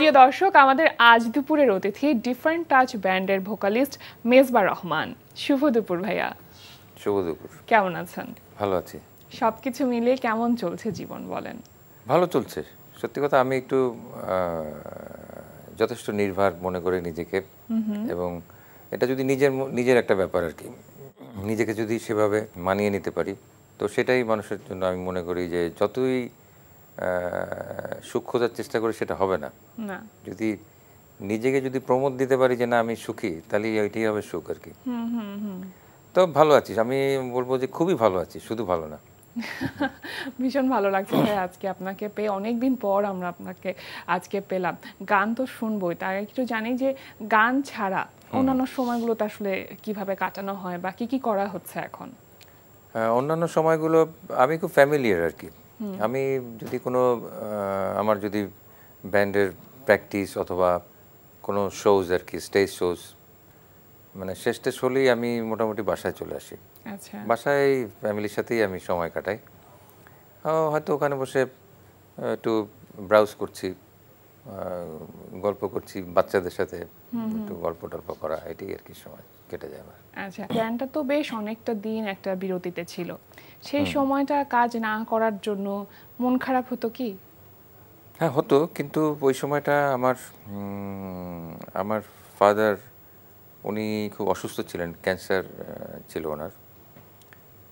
প্রিয় দর্শক, আমাদের আজ দুপুরের অতিথি ডিফারেন্ট টাচ ব্যান্ডের ভোকালিস্ট মেজবা রহমান। শুভ দুপুর ভাইয়া। শুভ দুপুর। কেমন আছেন? ভালো আছি। সবকিছু মিলিয়ে কেমন চলছে জীবন বলেন? ভালো চলছে। সত্যি কথা, আমি একটু যথেষ্ট নির্ভর মনে করি নিজেকে, এবং এটা যদি নিজের একটা ব্যাপার আর কি, নিজেকে যদি সেভাবে মানিয়ে নিতে পারি তো সেটাই মানুষের জন্য আমি মনে করি যে যতই সুখ খোঁজার চেষ্টা করি সেটা হবে না। না, যদি নিজেকে যদি প্রমোদ দিতে পারি যে না আমি সুখী, তাহলে ওইটাই হবে সুখ আর কি। তো ভালো আছি, আমি বলবো যে খুবই ভালো আছি, শুধু ভালো না। ভীষণ ভালো লাগছে ভাই আজকে আপনাকে পেয়ে। অনেকদিন পর আমরা আপনাকে আজকে পেলাম। গান তো শুনবোই, তার আগে একটু জানি যে গান ছাড়া অন্যান্য সময়গুলোতে আসলে কিভাবে কাটানো হয় বা কি কি করা হচ্ছে এখন? অন্যান্য সময়গুলো আমি খুব ফ্যামিলিয়ার আর কি। আমি যদি কোনো আমার যদি ব্যান্ডের প্র্যাকটিস অথবা কোনো শোজ আর কি, স্টেজ শোজ মানে শেষ টেস হলেই আমি মোটামুটি বাসায় চলে আসি। আচ্ছা, বাসায় ফ্যামিলির সাথেই আমি সময় কাটাই। হয়তো ওখানে বসে একটু ব্রাউজ করছি, গল্প করছি বাচ্চাদের সাথে, একটু গল্প টল্প করা, এটাই আর কি সময় কেটে যায় আমার। আচ্ছা। ব্যান্ডটা তো বেশ অনেকটা দিন একটা বিরতিতে ছিল, সেই সময়টা কাজ না করার জন্য মন খারাপ হতো কি? হ্যাঁ হতো, কিন্তু ওই সময়টা আমার ফাদার, উনি খুব অসুস্থ ছিলেন, ক্যান্সার ছিল ওনার।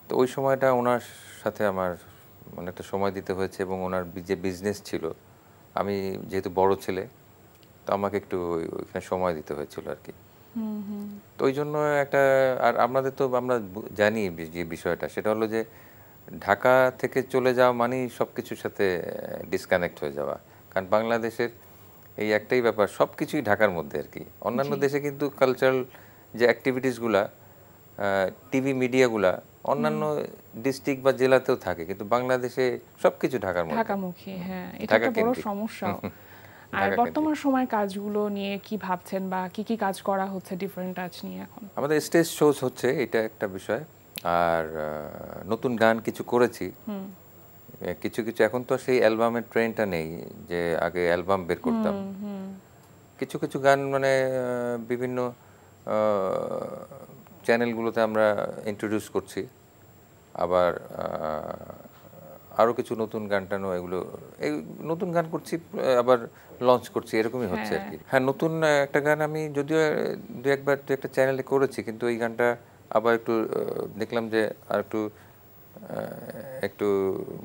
তো ওই সময়টা ওনার সাথে আমার অনেকটা সময় দিতে হয়েছে, এবং ওনার যে বিজনেস ছিল, আমি যেহেতু বড় ছেলে, তো আমাকে একটু ওইখানে সময় দিতে হয়েছিল আর কি। তো ওই জন্য একটা, আর আমাদের তো আমরা জানি যে বিষয়টা, সেটা হলো যে ঢাকা থেকে চলে যাওয়া মানেই সব কিছুর সাথে ডিসকানেক্ট হয়ে যাওয়া। কারণ বাংলাদেশের এই একটাই ব্যাপার, সব কিছুই ঢাকার মধ্যে আর কি। অন্যান্য দেশে কিন্তু কালচারাল যে অ্যাক্টিভিটিসগুলা, টিভি মিডিয়াগুলা অন্যান্য ডিস্ট্রিক্ট বা জেলাতেও থাকে, কিন্তু বাংলাদেশে সব কিছু ঢাকার মধ্যে, ঢাকামুখী, হ্যাঁ, এটা ঢাকা একটা বড় কেন্দ্রিক। সমস্যা। আর ঢাকা বর্তমান কেন্দ্রিক। সময়ের কাজগুলো নিয়ে কি ভাবছেন বা কি কি কাজ করা হচ্ছে ডিফারেন্ট টাচ নিয়ে এখন? আমাদের স্টেজ শোজ হচ্ছে, এটা একটা বিষয়। আর নতুন গান কিছু করেছি, কিছু কিছু। এখন তো সেই অ্যালবামের ট্রেন্ডটা নেই যে আগে অ্যালবাম বের করতাম। কিছু কিছু গান মানে বিভিন্ন চ্যানেলগুলোতে আমরা ইন্ট্রোডিউস করছি। আবার আরও কিছু নতুন গান টানও, এগুলো এই নতুন গান করছি, আবার লঞ্চ করছি, এরকমই হচ্ছে আর কি। হ্যাঁ, নতুন একটা গান আমি যদিও দু একটা চ্যানেলে করেছি, কিন্তু এই গানটা আবার একটু দেখলাম যে আর একটু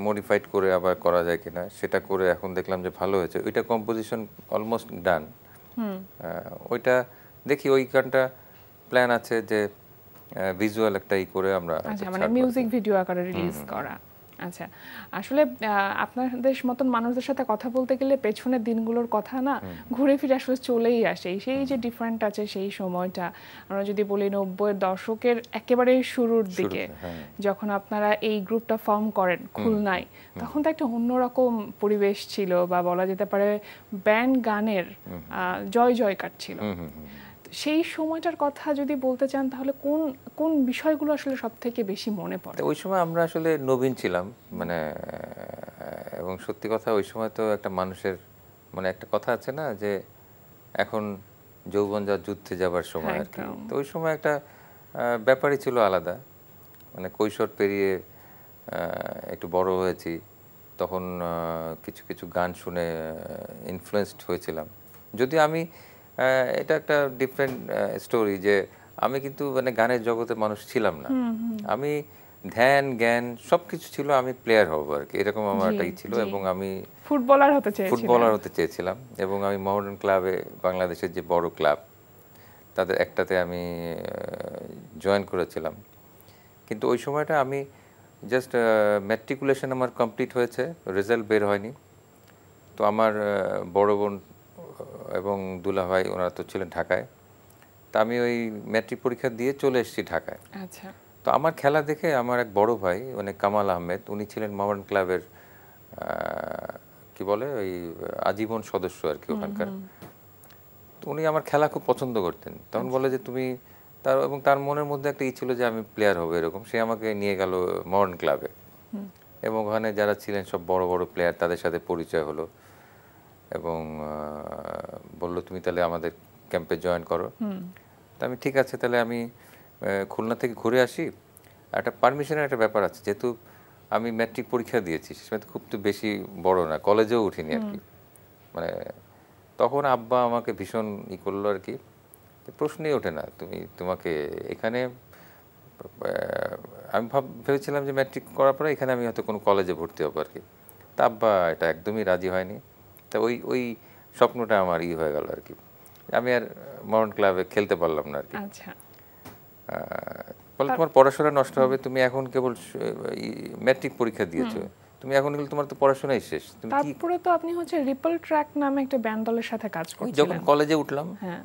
মডিফাইড করে আবার করা যায় কিনা, সেটা করে এখন দেখলাম যে ভালো হয়েছে। ওইটা কম্পোজিশন অলমোস্ট ডান। ওইটা দেখি, ওই গানটা প্ল্যান আছে যে ভিজুয়াল একটা করে আমরা আচ্ছা, মানে মিউজিক ভিডিও আকারে রিলিজ করা। আচ্ছা, আসলে আপনাদের মতন মানুষদের সাথে কথা বলতে গেলে পেছনের দিনগুলোর কথা না ঘুরে ফিরে আসলে চলেই আসে। সেই যে ডিফারেন্ট আছে সেই সময়টা, আমরা যদি বলি 90-এর দশকের একেবারে শুরুর দিকে, যখন আপনারা এই গ্রুপটা ফর্ম করেন খুলনায়, তখন তো একটা অন্যরকম পরিবেশ ছিল, বা বলা যেতে পারে ব্যান্ড গানের জয় জয়কার ছিল। সেই সময়টার কথা যদি বলতে চান, তাহলে কোন কোন বিষয়গুলো আসলে সব থেকে বেশি মনে পড়ে? ওই সময় আমরা আসলে নবীন ছিলাম, মানে এবং সত্যি কথা ওই সময় তো একটা মানুষের মানে একটা কথা আছে না যে এখন যৌবন যা যুদ্ধে যাবার সময় আর কি। তো ওই সময় একটা ব্যাপারই ছিল আলাদা, মানে কৈশোর পেরিয়ে একটু বড় হয়েছি, তখন কিছু কিছু গান শুনে ইনফ্লুয়েসড হয়েছিলাম। যদিও আমি এটা একটা ডিফারেন্ট স্টোরি, যে আমি কিন্তু মানে গানের জগতে মানুষ ছিলাম না। আমি ধ্যান জ্ঞান সব কিছু ছিল, আমি প্লেয়ার হব আর কি, এরকম আমার একটাই ছিল। এবং আমি ফুটবলার হতে চেয়েছিলাম, এবং আমি মোহামেডান ক্লাবে, বাংলাদেশের যে বড় ক্লাব, তাদের একটাতে আমি জয়েন করেছিলাম। কিন্তু ওই সময়টা আমি জাস্ট ম্যাট্রিকুলেশন আমার কমপ্লিট হয়েছে, রেজাল্ট বের হয়নি। তো আমার বড় বোন এবং দুলাভাই, ওনারা তো ছিলেন ঢাকায়। তা আমি ওই ম্যাট্রিক পরীক্ষা দিয়ে চলে এসেছি ঢাকায়। আচ্ছা। তো আমার খেলা দেখে আমার এক বড় ভাই, মানে কামাল আহমেদ, উনি ছিলেন মোহামেডান ক্লাবের কি বলে ওই আজীবন সদস্য আর কি ওখানকার। তো উনি আমার খেলা খুব পছন্দ করতেন। তখন বলে যে তুমি এবং তার মনের মধ্যে একটা ছিল যে আমি প্লেয়ার হবো এরকম। সে আমাকে নিয়ে গেল মোহামেডান ক্লাবে, এবং ওখানে যারা ছিলেন সব বড় বড় প্লেয়ার, তাদের সাথে পরিচয় হলো। এবং বললো তুমি তাহলে আমাদের ক্যাম্পে জয়েন করো। তো আমি ঠিক আছে তাহলে আমি খুলনা থেকে ঘুরে আসি। একটা পারমিশনের একটা ব্যাপার আছে, যেহেতু আমি ম্যাট্রিক পরীক্ষা দিয়েছি সে সময় তো খুব তো বেশি বড় না, কলেজেও উঠিনি আর কি। মানে তখন আব্বা আমাকে ভীষণ করলো আর কি, প্রশ্নই ওঠে না তোমাকে এখানে আমি ভেবেছিলাম যে ম্যাট্রিক করার পরে এখানে আমি হয়তো কোনো কলেজে ভর্তি হবো আর কি। তা আব্বা এটা একদমই রাজি হয়নি। তা ওই স্বপ্নটা আমার হয়ে গেল আর কি, আমি আর মরণ ক্লাবে খেলতে পারলাম না আর কি। আচ্ছা, বলে তোমার পড়াশোনা নষ্ট হবে, তুমি এখন কেবল ম্যাট্রিক পরীক্ষা দিয়েছো, তুমি এখন তোমার তো পড়াশোনাই শেষ, তুমি কি। তারপরে তো আপনি হচ্ছে রিপল ট্র্যাক নামে একটা ব্যান্ড দলের সাথে কাজ করছিলেন। যখন কলেজে উঠলাম, হ্যাঁ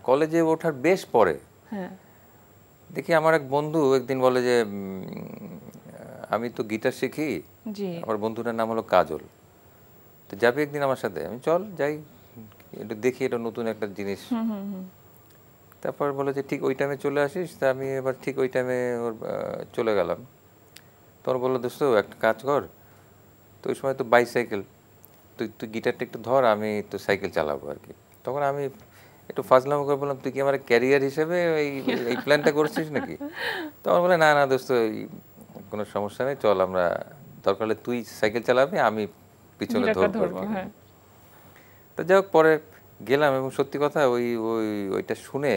কলেজে ওঠার বেশ পরে হ্যাঁ দেখি আমার এক বন্ধু একদিন বলে যে আমি তো গিটার শিখি, জি, আমার বন্ধুটার নাম হলো কাজল, তো যাবে একদিন আমার সাথে। আমি চল যাই, একটু দেখি এটা নতুন একটা জিনিস। তারপর বলে যে ঠিক ওই টাইমে চলে আসিস। তা আমি এবার ঠিক ওই টাইমে ওর চলে গেলাম। তখন বললো দোস্ত একটা কাজ কর, তো ওই সময় তো বাইসাইকেল, তুই গিটারটা একটু ধর, আমি তো সাইকেল চালাবো আর কি। তখন আমি একটু ফাজলামো করে বললাম তুই কি আমার ক্যারিয়ার হিসেবে এই প্ল্যানটা করছিস নাকি? তখন বলে না না দোস্ত কোনো সমস্যা নেই, চল আমরা দরকার হলে তুই সাইকেল চালাবি, আমি পিছনে ধরবো। হ্যাঁ তো যাই হোক পরে গেলাম, এবং সত্যি কথা ওইটা শুনে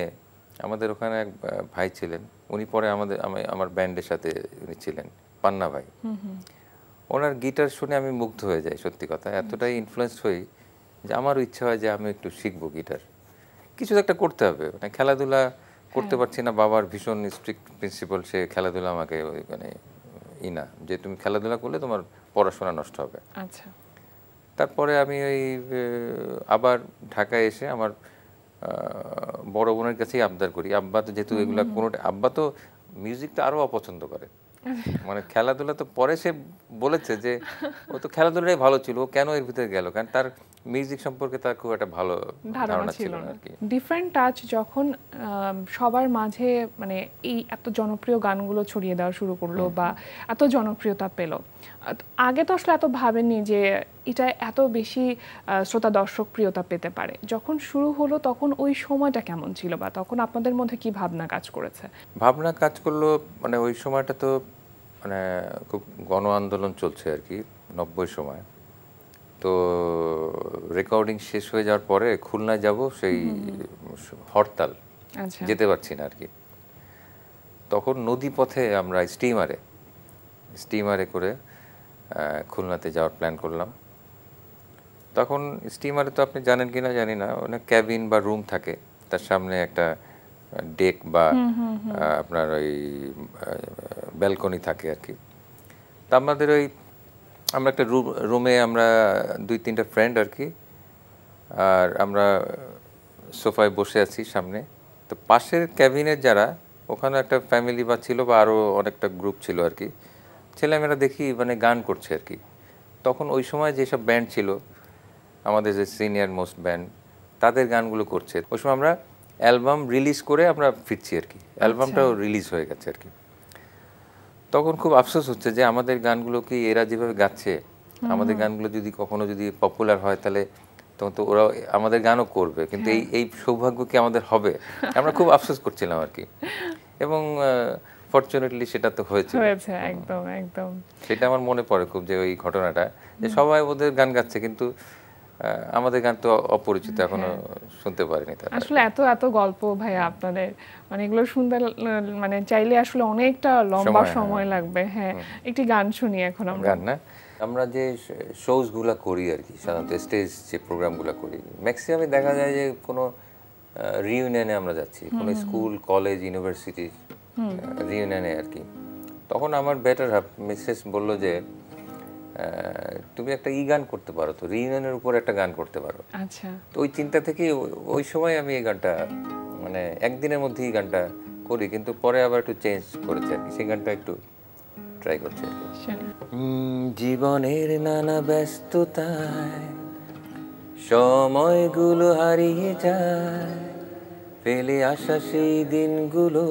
আমাদের ওখানে এক ভাই ছিলেন, উনি পরে আমার ব্যান্ডের সাথে উনি ছিলেন, পান্না ভাই। ওনার গিটার শুনে আমি মুগ্ধ হয়ে যাই, সত্যি কথা এতটাই ইনফ্লুয়েন্সড হই যে আমারও ইচ্ছা হয় যে আমি একটু শিখবো গিটার, কিছু একটা করতে হবে। মানে খেলাধুলা করতে পারছি না, বাবার ভীষণ স্ট্রিক্ট প্রিন্সিপাল, সে খেলাধুলা আমাকে মানে না, যে তুমি খেলাধুলা করলে তোমার পড়াশোনা নষ্ট হবে। আচ্ছা, তারপরে আমি আবার ঢাকায় এসে আমার বড় বোনের কাছেই আবদার করি। আব্বা তো যেহেতু এগুলা কোনোটা, আব্বা তো মিউজিকটা আরও অপছন্দ করে, মানে খেলাধুলা তো পরে সে বলেছে যে ও তো খেলাধুলাটাই ভালো ছিল, ও কেন এর ভিতরে গেল, কারণ তার মিউজিক সম্পর্কে তার খুব একটা ভালো ধারণা ছিল না আর কি। ডিফারেন্ট টাচ যখন সবার মাঝে মানে এই এত জনপ্রিয় গানগুলো ছড়িয়ে দেওয়া শুরু করলো বা এত জনপ্রিয়তা পেল, আগে তো আসলে এত ভাবেননি যে এটা এত বেশি শ্রোতা দর্শক প্রিয়তা পেতে পারে। যখন শুরু হলো তখন ওই সময়টা কেমন ছিল, বা তখন আপনাদের মধ্যে কি ভাবনা কাজ করেছে? ভাবনা কাজ করলো, মানে ওই সময়টা তো মানে খুব গণ আন্দোলন চলছে আর কি, 90 সময়। তো রেকর্ডিং শেষ হয়ে যাওয়ার পরে খুলনায় যাব, সেই হরতাল, আচ্ছা, যেতে পারছি না আর কি। তখন নদীপথে আমরা স্টিমারে করে খুলনাতে যাওয়ার প্ল্যান করলাম। তখন স্টিমারে তো আপনি জানেন কিনা জানি না, অনেক ক্যাবিন বা রুম থাকে, তার সামনে একটা ডেক বা আপনার ওই ব্যালকনি থাকে আর কি। তা আমরা একটা রুমে আমরা 2-3টা ফ্রেন্ড আর কি, আর আমরা সোফায় বসে আছি সামনে। তো পাশের ক্যাবিনের যারা, ওখানে একটা ফ্যামিলি বা ছিল বা আরও অনেকটা গ্রুপ ছিল আর কি, ছেলেমেয়েরা দেখি মানে গান করছে আর কি। তখন ওই সময় যেসব ব্যান্ড ছিল আমাদের, যে সিনিয়র মোস্ট ব্যান্ড, তাদের গানগুলো করছে। ওই সময় আমরা অ্যালবাম রিলিজ করে আমরা ফিরছি আর কি, অ্যালবামটাও রিলিজ হয়ে গেছে আর কি। তখন খুব আফসোস হচ্ছে যে আমাদের গানগুলো কি এরা যেভাবে গাচ্ছে, আমাদের গানগুলো যদি কখনো যদি পপুলার হয় তাহলে তখন তো ওরা আমাদের গানও করবে, কিন্তু এই সৌভাগ্য কি আমাদের হবে, আমরা খুব আফসোস করছিলাম আর কি। এবং ফরচুনেটলি সেটা তো হয়েছে একদম একদম। সেটা আমার মনে পড়ে খুব, যে ওই ঘটনাটা, যে সবাই ওদের গান গাচ্ছে কিন্তু আমাদের গান তো অপরিচিত, এখনো শুনতে পারিনি তারা। আসলে এত এত গল্প ভাইয়া আপনাদের, মানে এগুলো শুনতে মানে চাইলে আসলে অনেকটা লম্বা সময় লাগবে। হ্যাঁ, একটি গান শুনি এখন আমরা। গান না, আমরা যে শোজগুলো করি আর কি, সাধারণত স্টেজ যে প্রোগ্রামগুলো করি, ম্যাক্সিমামে দেখা যায় যে কোনো রিইউনিয়নে আমরা যাচ্ছি, কোনো স্কুল কলেজ ইউনিভার্সিটির রিইউনিয়নে আর কি। তখন আমার বেটার হাফ মিসেস বলল যে তুমি একটা গান করতে পারো, তো রিইউনিয়নের উপর একটা গান করতে পারো। আচ্ছা, তো ওই চিন্তা থেকে ওই সময় আমি এই গানটা মানে একদিনের মধ্যেই গানটা করি, কিন্তু পরে আবার একটু চেঞ্জ করেছি আর কি, সেই গানটা একটু ট্রাই করছি আর কি। জীবনের নানা ব্যস্ততায় সময়গুলো হারিয়ে যায়, ফেলে আসা সেই দিনগুলো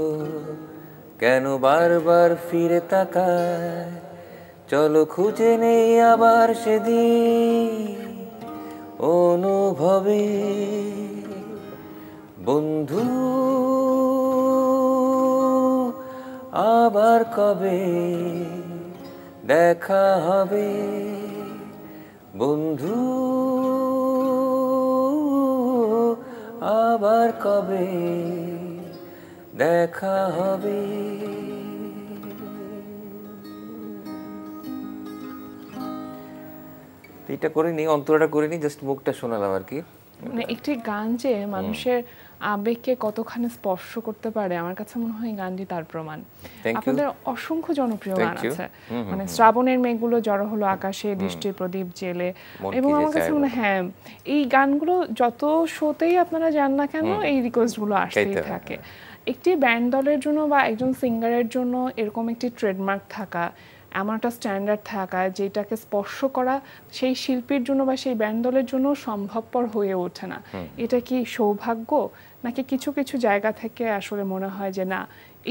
কেন বারবার ফিরে তাকায়, চলো খুঁজে নেই আবার সেদিন অনুভবে বন্ধু আবার কবে দেখা হবে, বন্ধু আবার কবে দেখা হবে। এটা করিনি, অন্তরটা করিনি, জাস্ট মুখটা শোনালাম আর কি। মানে একটি গান যে মানুষের আবেগকে কতখানি স্পর্শ করতে পারে, আমার কাছে মনে হয় গানটি তার প্রমাণ। আপনাদের অসংখ্য জনপ্রিয় গান আছে, মানে শ্রাবণের মেঘগুলো জড়ো হলো আকাশে, দৃষ্টির প্রদীপ জেলে, এবং আমার কাছে মনে হয় হ্যাঁ এই গানগুলো যত শোতেই আপনারা যান না কেন এই রিকোয়েস্টগুলো আসতেই থাকে। একটি ব্যান্ড দলের জন্য বা একজন সিঙ্গারের জন্য এরকম একটি ট্রেডমার্ক থাকা, এমন একটা স্ট্যান্ডার্ড থাকা যেটাকে স্পর্শ করা সেই শিল্পীর জন্য বা সেই ব্যান্ড দলের জন্য সম্ভবপর হয়ে ওঠে না। এটা কি সৌভাগ্য, নাকি কিছু কিছু জায়গা থেকে আসলে মনে হয় যে না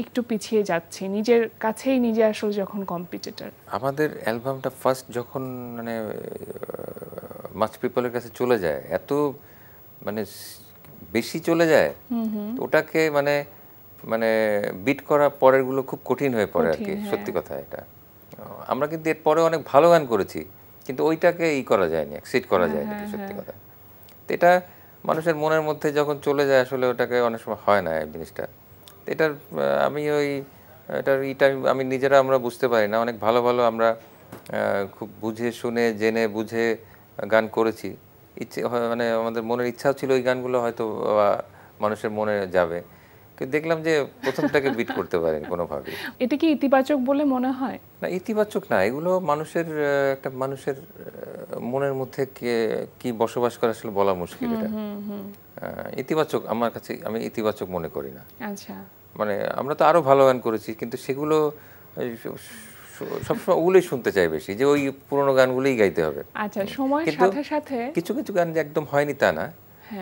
একটু পিছিয়ে যাচ্ছে, নিজের কাছেই নিজে আসলে যখন কম্পিটিটর? আমাদের অ্যালবামটা ফার্স্ট যখন মানে মাচ পিপলের কাছে চলে যায়, এত মানে বেশি চলে যায়, ওটাকে মানে মানে বিট করা পরেরগুলো খুব কঠিন হয়ে পড়ে আর কি, সত্যি কথা এটা। আমরা কিন্তু এরপরে অনেক ভালো গান করেছি, কিন্তু ওইটাকে করা যায়নি, এক্সিট করা যায়নি, সত্যি কথা। তো এটা মানুষের মনের মধ্যে যখন চলে যায় আসলে ওটাকে অনেক সময় হয় না এই জিনিসটা। এটার আমি আমি নিজেরা আমরা বুঝতে পারি না, অনেক ভালো ভালো আমরা খুব বুঝে শুনে জেনে বুঝে গান করেছি, ইচ্ছে মানে আমাদের মনের ইচ্ছাও ছিল ওই গানগুলো হয়তো মানুষের মনে যাবে, কিন্তু দেখলাম যে প্রথমটাকে বিট করতে পারেনি কোনোভাবেই। এটা কি ইতিবাচক বলে মনে হয়? না, ইতিবাচক না, এগুলো মানুষের একটা মানুষের মনের মধ্যে কি বসবাস করে আসলে বলা মুশকিল। এটা ইতিবাচক আমার কাছে, আমি ইতিবাচক মনে করি না। আচ্ছা, মানে আমরা তো আরো ভালো গান করেছি, কিন্তু সেগুলো সবসময় ওগুলোই শুনতে চাই বেশি, যে ওই পুরোনো গানগুলোই গাইতে হবে। আচ্ছা, সময়ের সাথে সাথে কিছু কিছু গান যে একদম হয়নি তা না।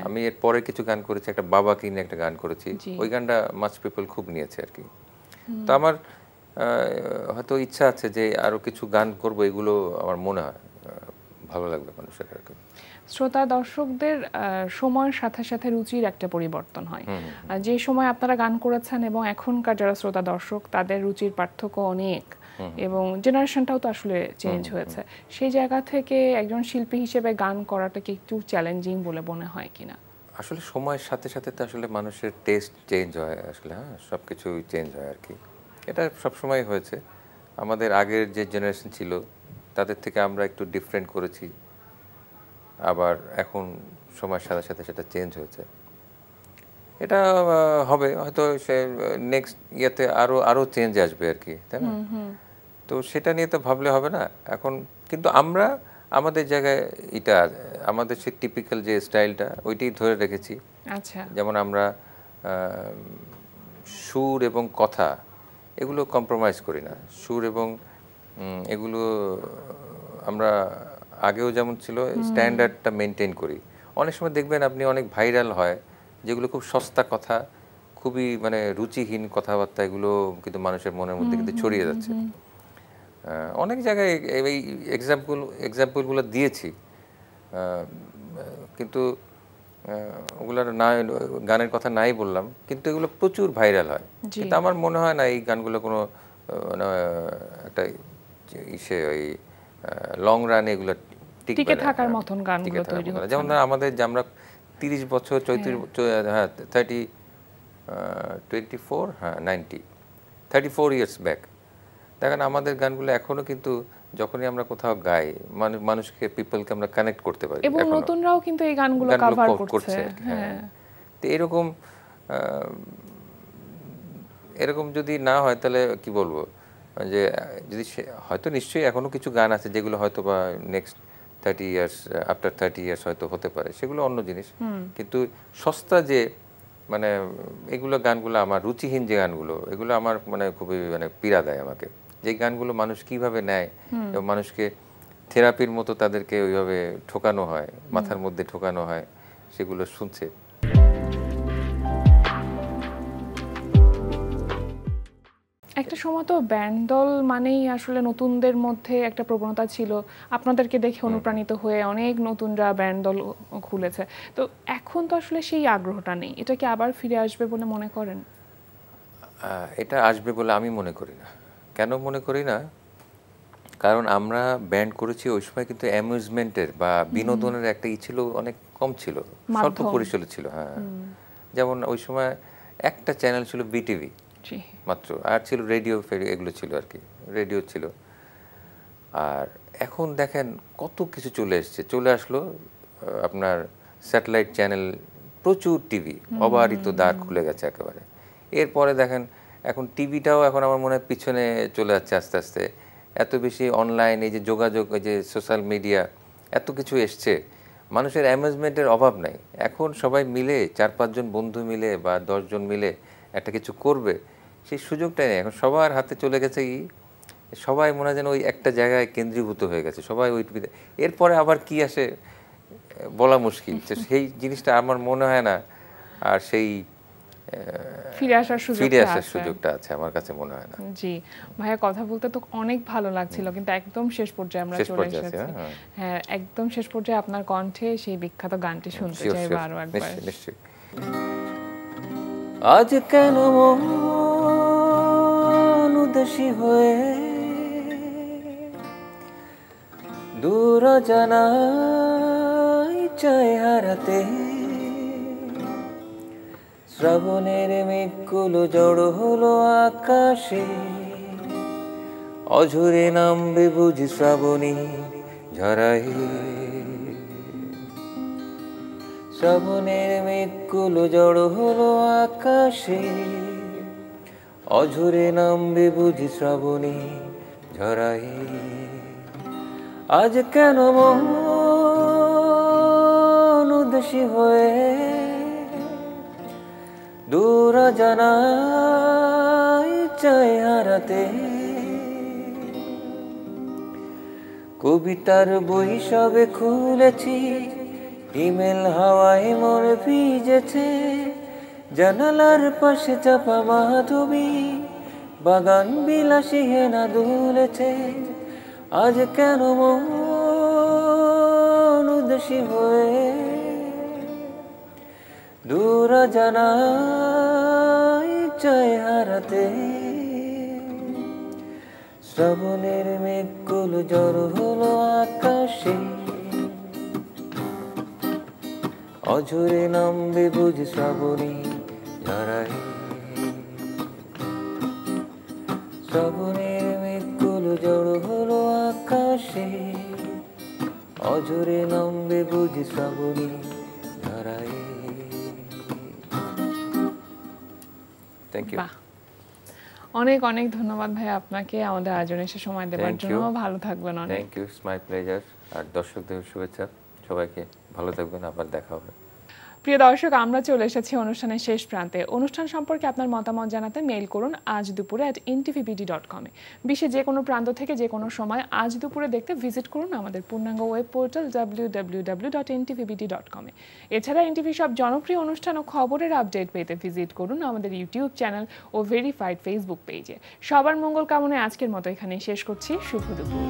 আমি এর পরে কিছু গান করেছি, একটা বাবাকে নিয়ে একটা গান করেছি, ওই গানটা মাচ পিপল খুব নিয়েছে আর কি। তো আমার হয়তো ইচ্ছা আছে যে আরো কিছু গান করব, এগুলো আমার মনে হয় ভালো লাগবে মানুষের আর কি। শ্রোতা দর্শকদের সময়ের সাথে সাথে রুচির একটা পরিবর্তন হয়। যে সময় আপনারা গান করেছেন এবং এখনকার যারা শ্রোতা দর্শক তাদের রুচির পার্থক্য অনেক, এবং জেনারেশনটাও তো আসলে চেঞ্জ হয়েছে। সেই জায়গা থেকে একজন শিল্পী হিসেবে গান করাটা কি একটু চ্যালেঞ্জিং বলে মনে হয় কিনা? আসলে সময়ের সাথে সাথে তো আসলে মানুষের টেস্ট চেঞ্জ হয় আসলে, হ্যাঁ সব কিছুই চেঞ্জ হয় আর কি। এটা সবসময় হয়েছে, আমাদের আগের যে জেনারেশন ছিল তাদের থেকে আমরা একটু ডিফারেন্ট করেছি, আবার এখন সময়ের সাথে সাথে সেটা চেঞ্জ হয়েছে। এটা হবে হয়তো, সে নেক্সট ইয়েতে আরো আরো চেঞ্জ আসবে আর কি, তাই না? তো সেটা নিয়ে তো ভাবলে হবে না এখন, কিন্তু আমরা আমাদের জায়গায় এটা আমাদের সেই টিপিক্যাল যে স্টাইলটা ওইটাই ধরে রেখেছি। আচ্ছা, যেমন আমরা সুর এবং কথা এগুলো কম্প্রোমাইজ করি না, সুর এবং এগুলো আমরা আগেও যেমন ছিল স্ট্যান্ডার্ডটা মেনটেন করি। অনেক সময় দেখবেন আপনি অনেক ভাইরাল হয় যেগুলো খুব সস্তা কথা, খুবই মানে রুচিহীন কথাবার্তা, এগুলো কিন্তু মানুষের মনের মধ্যে কিন্তু ছড়িয়ে যাচ্ছে। অনেক জায়গায় এই এক্সাম্পলগুলো দিয়েছি, কিন্তু ওগুলোর না গানের কথা নাই বললাম, কিন্তু এগুলো প্রচুর ভাইরাল হয়। কিন্তু আমার মনে হয় না এই গানগুলো কোনো একটা ওই লং রান এগুলো টিকে থাকার মতন গানগুলো তৈরি হচ্ছে। যেমন আমাদের যে আমরা 30 বছর 34 ইয়ার্স ব্যাক দেখেন আমাদের গানগুলো এখনো কিন্তু যখনই আমরা কোথাও গাই মানুষকে পিপলকে আমরা কানেক্ট করতে পারি, এবং নতুনরাও কিন্তু এই গানগুলো কভার করছে। হ্যাঁ, তো এরকম যদি না হয় তাহলে কি বলবো, যে যদি হয়তো নিশ্চয়ই এখনো কিছু গান আছে যেগুলো হয়তো বা নেক্সট 30 ইয়ার্স আফটার 30 ইয়ার্স হয়তো হতে পারে, সেগুলো অন্য জিনিস। কিন্তু সস্তা যে মানে এগুলো গানগুলো আমার রুচিহীন যে গানগুলো, এগুলো আমার মানে খুবই মানে পীড়া দেয় আমাকে, যে গানগুলো মানুষ কিভাবে নেয় এবং মানুষকে থেরাপির মতো তাদেরকে ওইভাবে ঠোকানো হয়, মাথার মধ্যে ঠোকানো হয়, সেগুলো শুনছে। একটা সময় তো ব্যান্ড দল মানেই আসলে নতুনদের মধ্যে একটা প্রবণতা ছিল, আপনাদেরকে দেখে অনুপ্রাণিত হয়ে অনেক নতুনরা ব্যান্ড দল খুলেছে। তো এখন তো আসলে সেই আগ্রহটা নেই, এটা কি আবার ফিরে আসবে বলে মনে করেন? এটা আসবে বলে আমি মনে করি না। কেন মনে করি না? কারণ আমরা ব্যান্ড করেছি ওই সময়, কিন্তু অ্যামিউজমেন্টের বা বিনোদনের একটা ছিল, অনেক কম ছিল, স্বল্প পরিসরে ছিল। হ্যাঁ, যেমন ওই সময় একটা চ্যানেল ছিল বিটিভি মাত্র, আর ছিল রেডিও, এগুলো ছিল আর কি, রেডিও ছিল। আর এখন দেখেন কত কিছু চলে আসলো আপনার স্যাটেলাইট চ্যানেল, প্রচুর টিভি, অবারিত দ্বার খুলে গেছে একেবারে। এরপরে দেখেন এখন টিভিটাও এখন আমার মনে হয় পিছনে চলে যাচ্ছে আস্তে আস্তে। এত বেশি অনলাইন, এই যে যোগাযোগ, এই যে সোশ্যাল মিডিয়া, এত কিছু এসছে, মানুষের অ্যামেজমেন্টের অভাব নাই। এখন সবাই মিলে 4-5 জন বন্ধু মিলে বা 10 জন মিলে একটা কিছু করবে, সেই সুযোগটাই নেই। এখন সবার হাতে চলে গেছে কি, সবাই মনে হয় যেন ওই একটা জায়গায় কেন্দ্রীভূত হয়ে গেছে, সবাই ওই টিভিতে। এরপরে আবার কি আসে বলা মুশকিল। সেই জিনিসটা আমার মনে হয় না আর সেই ফিরে আসার সুযোগটা আছে আমার কাছে মনে হয় না। জি ভাইয়া, কথা বলতে তো অনেক ভালো লাগছিল, কিন্তু একদম শেষ পর্যায়ে আমরা চলে এসেছি। হ্যাঁ, একদম শেষ পর্যায়ে আপনার কণ্ঠে সেই বিখ্যাত গানটি শুনতে চাই আরো একবার। নিশ্চয়ই। আজ কেন মন উদাসী হয়ে দূর জানাই চাই হারাতে, শ্রাবণের মেঘগুলো জড়ো হলো আকাশে, অঝরে নামবে বুঝি শ্রাবণী ঝরাই। শ্রাবণের মেঘগুলো জড়ো হলো আকাশে, অঝরে নামবে বুঝি শ্রাবণী ঝরাই। আজ কেন মন উদাসী হয়ে দূর জানাই চাই হারাতে, কবিতার বই সবে খুলেছি, ইমেল হাওয়ায় মন ভিজেছে, জানালার পাশে চাপা মাধবী, বাগান বিলাসী হেনা দুলেছে। আজ কেন মন উদাসী হয়ে দূর জানাই চাই হারাতে, শ্রাবণের মেঘগুলো জড়ো হলো আকাশে, অঝরে নামবে বুঝি শ্রাবণী ঝরাই। শ্রাবণের মেঘগুলো জড়ো হলো আকাশে, অঝরে নামবে বুঝি শ্রাবণী ঝরাই। Thank you. অনেক অনেক ধন্যবাদ ভাই আপনাকে আমাদের আয়োজনে এসে সময় দেওয়ার জন্য। ভালো থাকবেন। অনেক থ্যাংক ইউ, মাই প্লেজার। আর দর্শকদের শুভেচ্ছা, সবাইকে ভালো থাকবেন, আবার দেখা হবে। প্রিয় দর্শক, আমরা চলে এসেছি অনুষ্ঠানের শেষ প্রান্তে। অনুষ্ঠান সম্পর্কে আপনার মতামত জানাতে মেইল করুন আজ দুপুরে @ntvbd.com-এ। বিশ্বের যে কোনো প্রান্ত থেকে যে কোনো সময় আজ দুপুরে দেখতে ভিজিট করুন আমাদের পূর্ণাঙ্গ ওয়েব পোর্টাল www.ntvbd.com-এ। এছাড়া এনটিভি সব জনপ্রিয় অনুষ্ঠান ও খবরের আপডেট পেতে ভিজিট করুন আমাদের ইউটিউব চ্যানেল ও ভেরিফাইড ফেসবুক পেজে। সবার মঙ্গল কামনায় আজকের মতো এখানেই শেষ করছি। শুভ দুপুর।